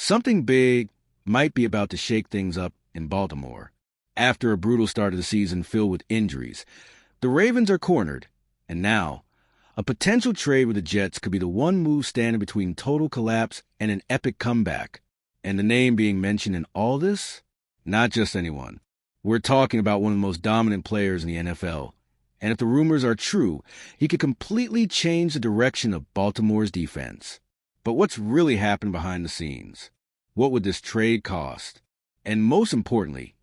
Something big might be about to shake things up in Baltimore. After a brutal start of the season filled with injuries, the Ravens are cornered, and now, a potential trade with the Jets could be the one move standing between total collapse and an epic comeback. And the name being mentioned in all this? Not just anyone. We're talking about one of the most dominant players in the NFL. And if the rumors are true, he could completely change the direction of Baltimore's defense. But what's really happened behind the scenes? What would this trade cost? And most importantly,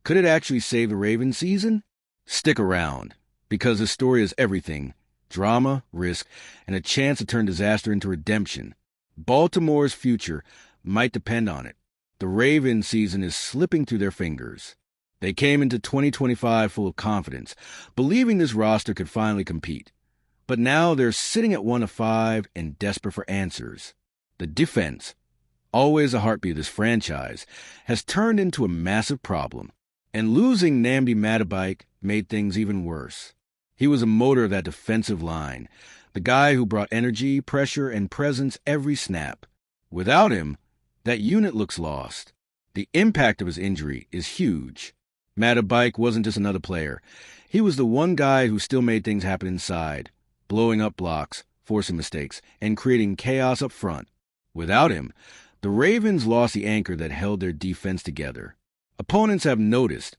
could it actually save the Ravens season? Stick around, because this story is everything: drama, risk, and a chance to turn disaster into redemption. Baltimore's future might depend on it. The Ravens season is slipping through their fingers. They came into 2025 full of confidence, believing this roster could finally compete. But now they're sitting at 1-5 and desperate for answers. The defense, always the heartbeat of this franchise, has turned into a massive problem. And losing Nnamdi Madubuike made things even worse. He was a motor of that defensive line, the guy who brought energy, pressure, and presence every snap. Without him, that unit looks lost. The impact of his injury is huge. Madubuike wasn't just another player. He was the one guy who still made things happen inside, blowing up blocks, forcing mistakes, and creating chaos up front. Without him, the Ravens lost the anchor that held their defense together. Opponents have noticed,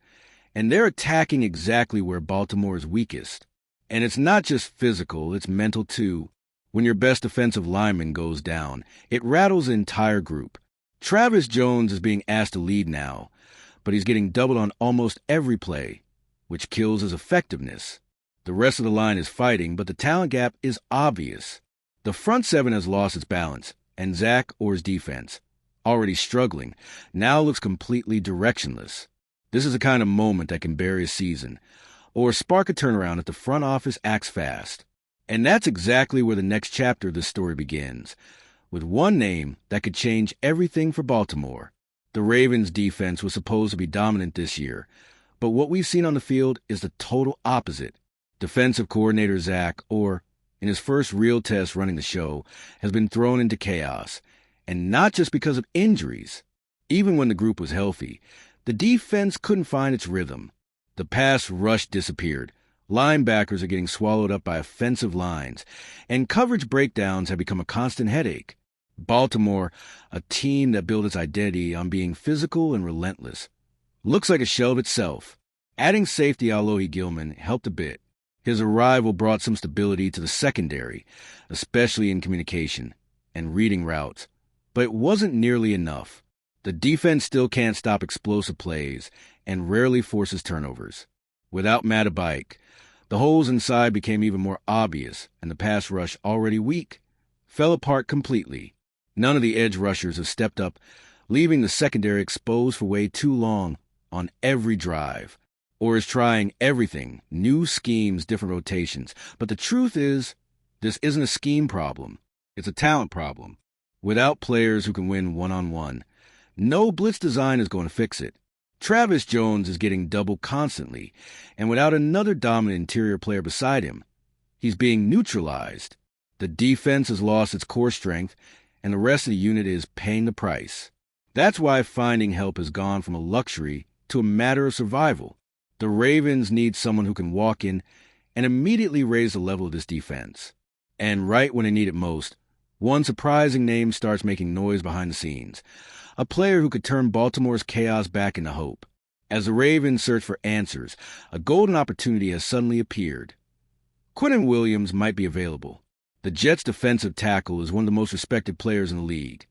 and they're attacking exactly where Baltimore is weakest. And it's not just physical, it's mental too. When your best defensive lineman goes down, it rattles the entire group. Travis Jones is being asked to lead now, but he's getting doubled on almost every play, which kills his effectiveness. The rest of the line is fighting, but the talent gap is obvious. The front seven has lost its balance, and Zach Orr's defense, already struggling, now looks completely directionless. This is the kind of moment that can bury a season, or spark a turnaround if the front office acts fast. And that's exactly where the next chapter of this story begins, with one name that could change everything for Baltimore. The Ravens' defense was supposed to be dominant this year, but what we've seen on the field is the total opposite. Defensive coordinator Zach Orr, in his first real test running the show, has been thrown into chaos. And not just because of injuries. Even when the group was healthy, the defense couldn't find its rhythm. The pass rush disappeared. Linebackers are getting swallowed up by offensive lines, and coverage breakdowns have become a constant headache. Baltimore, a team that built its identity on being physical and relentless, looks like a shell of itself. Adding safety Alohi Gilman helped a bit. His arrival brought some stability to the secondary, especially in communication and reading routes. But it wasn't nearly enough. The defense still can't stop explosive plays and rarely forces turnovers. Without Madubuike, the holes inside became even more obvious, and the pass rush, already weak, fell apart completely. None of the edge rushers have stepped up, leaving the secondary exposed for way too long on every drive. Or is trying everything, new schemes, different rotations. But the truth is, this isn't a scheme problem. It's a talent problem. Without players who can win one-on-one, no blitz design is going to fix it. Travis Jones is getting doubled constantly, and without another dominant interior player beside him, he's being neutralized. The defense has lost its core strength, and the rest of the unit is paying the price. That's why finding help has gone from a luxury to a matter of survival. The Ravens need someone who can walk in and immediately raise the level of this defense. And right when they need it most, one surprising name starts making noise behind the scenes. A player who could turn Baltimore's chaos back into hope. As the Ravens search for answers, a golden opportunity has suddenly appeared. Quinnen Williams might be available. The Jets' defensive tackle is one of the most respected players in the league.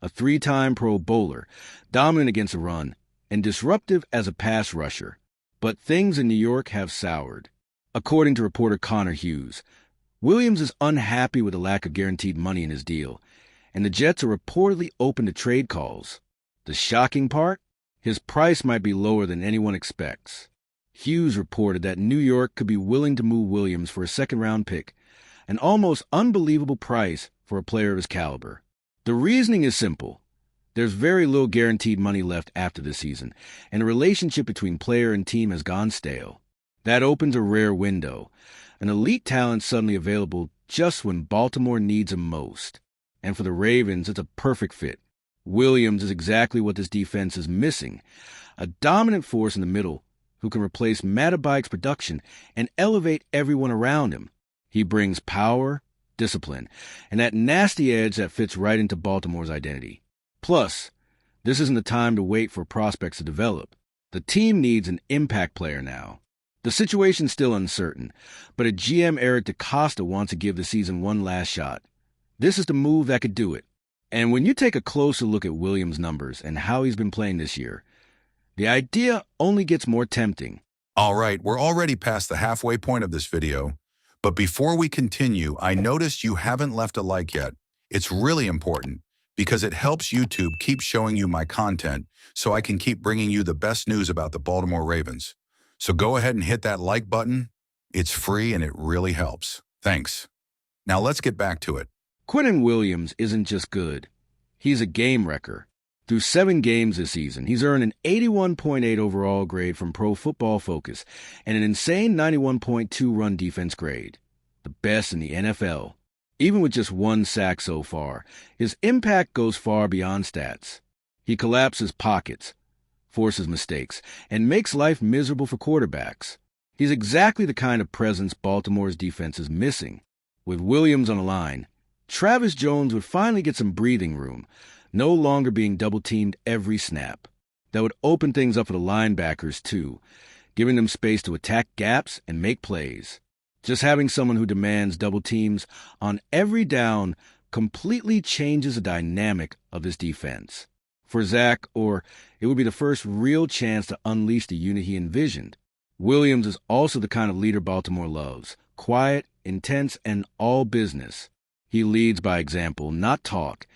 A 3-time Pro Bowler, dominant against the run, and disruptive as a pass rusher. But things in New York have soured. According to reporter Connor Hughes, Williams is unhappy with the lack of guaranteed money in his deal, and the Jets are reportedly open to trade calls. The shocking part? His price might be lower than anyone expects. Hughes reported that New York could be willing to move Williams for a second-round pick, an almost unbelievable price for a player of his caliber. The reasoning is simple. There's very little guaranteed money left after this season, and the relationship between player and team has gone stale. That opens a rare window, an elite talent suddenly available just when Baltimore needs him most. And for the Ravens, it's a perfect fit. Williams is exactly what this defense is missing. A dominant force in the middle who can replace Matabike's production and elevate everyone around him. He brings power, discipline, and that nasty edge that fits right into Baltimore's identity. Plus, this isn't the time to wait for prospects to develop. The team needs an impact player now. The situation's still uncertain, but a GM Eric DeCosta wants to give the season one last shot. This is the move that could do it. And when you take a closer look at Williams' numbers and how he's been playing this year, the idea only gets more tempting. All right, we're already past the halfway point of this video, but before we continue, I noticed you haven't left a like yet. It's really important because it helps YouTube keep showing you my content so I can keep bringing you the best news about the Baltimore Ravens. So go ahead and hit that like button. It's free and it really helps. Thanks. Now let's get back to it. Quinnen Williams isn't just good. He's a game wrecker. Through 7 games this season, he's earned an 81.8 overall grade from Pro Football Focus and an insane 91.2 run defense grade, the best in the NFL. Even with just 1 sack so far, his impact goes far beyond stats. He collapses pockets, forces mistakes, and makes life miserable for quarterbacks. He's exactly the kind of presence Baltimore's defense is missing. With Williams on the line, Travis Jones would finally get some breathing room, no longer being double-teamed every snap. That would open things up for the linebackers, too, giving them space to attack gaps and make plays. Just having someone who demands double teams on every down completely changes the dynamic of this defense. For Zach, it would be the first real chance to unleash the unit he envisioned. Williams is also the kind of leader Baltimore loves, quiet, intense, and all business. He leads by example, not talk,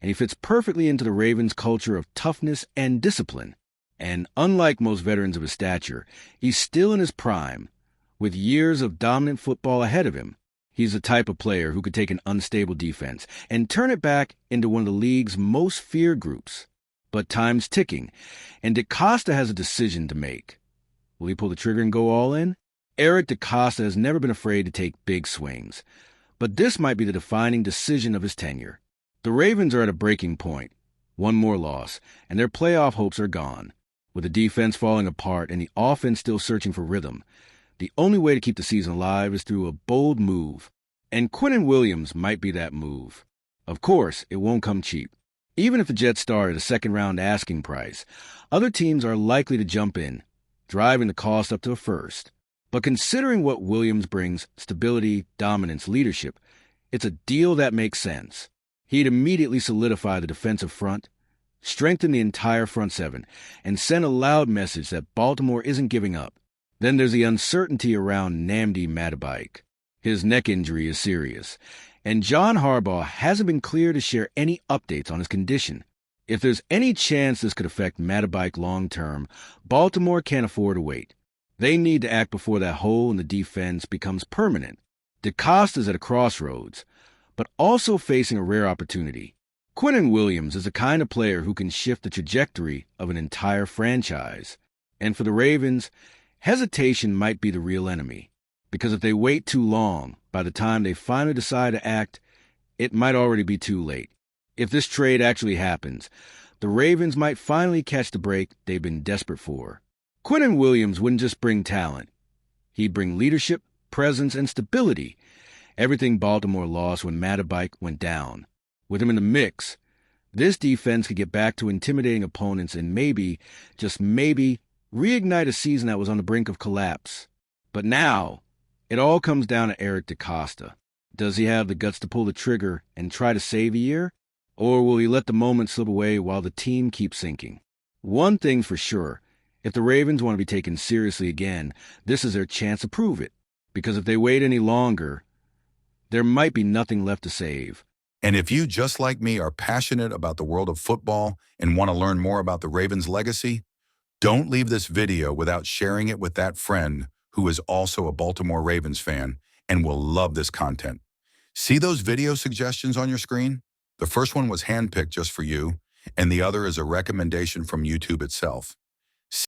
and he fits perfectly into the Ravens' culture of toughness and discipline. And unlike most veterans of his stature, he's still in his prime, with years of dominant football ahead of him. He's the type of player who could take an unstable defense and turn it back into one of the league's most feared groups. But time's ticking, and DeCosta has a decision to make. Will he pull the trigger and go all in? Eric DeCosta has never been afraid to take big swings, but this might be the defining decision of his tenure. The Ravens are at a breaking point. 1 more loss, and their playoff hopes are gone. With the defense falling apart and the offense still searching for rhythm, the only way to keep the season alive is through a bold move. And Quinnen Williams might be that move. Of course, it won't come cheap. Even if the Jets start at a second-round asking price, other teams are likely to jump in, driving the cost up to a first. But considering what Williams brings, stability, dominance, leadership, it's a deal that makes sense. He'd immediately solidify the defensive front, strengthen the entire front seven, and send a loud message that Baltimore isn't giving up. Then there's the uncertainty around Nnamdi Matabike. His neck injury is serious, and John Harbaugh hasn't been clear to share any updates on his condition. If there's any chance this could affect Matabike long-term, Baltimore can't afford to wait. They need to act before that hole in the defense becomes permanent. DeCosta's at a crossroads, but also facing a rare opportunity. Quinnen Williams is the kind of player who can shift the trajectory of an entire franchise. And for the Ravens, hesitation might be the real enemy. Because if they wait too long, by the time they finally decide to act, it might already be too late. If this trade actually happens, the Ravens might finally catch the break they've been desperate for. Quinnen Williams wouldn't just bring talent. He'd bring leadership, presence, and stability. Everything Baltimore lost when Matabike went down. With him in the mix, this defense could get back to intimidating opponents and maybe, just maybe, reignite a season that was on the brink of collapse. But now, it all comes down to Eric DeCosta. Does he have the guts to pull the trigger and try to save a year? Or will he let the moment slip away while the team keeps sinking? One thing's for sure. If the Ravens want to be taken seriously again, this is their chance to prove it. Because if they wait any longer, there might be nothing left to save. And if you, just like me, are passionate about the world of football and want to learn more about the Ravens' legacy, don't leave this video without sharing it with that friend who is also a Baltimore Ravens fan and will love this content. See those video suggestions on your screen? The first one was handpicked just for you, and the other is a recommendation from YouTube itself.